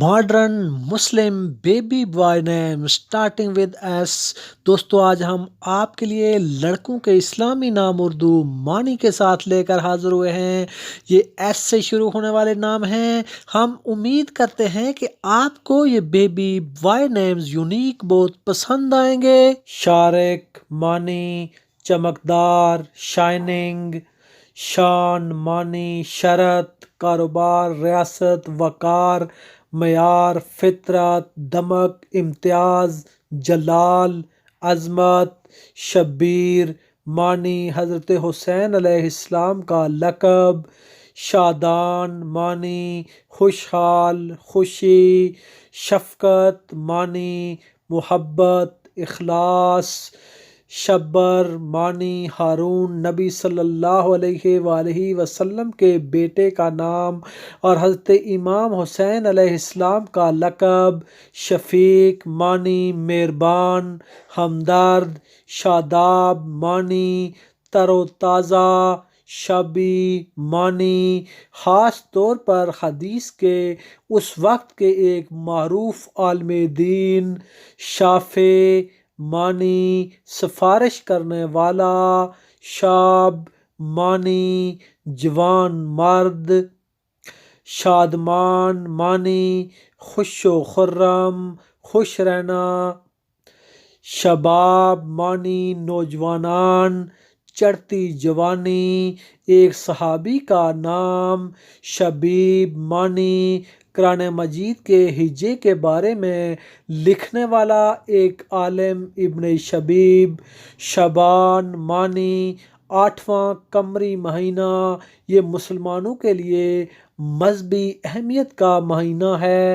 Modern Muslim baby boy name starting with S. دوستو آج ہم آپ کے لیے لڑکوں کے اسلامی نام اردو معنی کے ساتھ لے کر حاضر ہوئے ہیں۔ یہ ایس سے شروع ہونے والے نام ہیں۔ ہم امید کرتے ہیں کہ آپ کو یہ بیبی بوائے نیمز یونیک بہت پسند آئیں گے۔ شارق معنی چمکدار، شائننگ۔ شان معنی شرط، کاروبار، ریاست، وقار، معیار، فطرت، دمک، امتیاز، جلال، عظمت۔ شبیر معنی حضرت حسین علیہ السلام کا لقب۔ شادان معنی خوشحال، خوشی۔ شفقت معنی محبت، اخلاص۔ شبر معنی ہارون نبی صلی اللہ علیہ وآلہ وسلم کے بیٹے کا نام اور حضرت امام حسین علیہ السلام کا لقب۔ شفیق معنی مہربان، ہمدرد۔ شاداب معنی تر و تازہ۔ شابی معنی خاص طور پر حدیث کے اس وقت کے ایک معروف عالم دین۔ شافع معنی سفارش کرنے والا۔ شاب معنی جوان مرد۔ شادمان معنی خوش و خرم، خوش رہنا۔ شباب معنی نوجوانان، چڑھتی جوانی۔ ایک صحابی کا نام۔ شبیب معنی قرآن مجید کے ہجے کے بارے میں لکھنے والا ایک عالم، ابن شبیب۔ شعبان معنی 8واں قمری مہینہ۔ یہ مسلمانوں کے لیے مذہبی اہمیت کا مہینہ ہے۔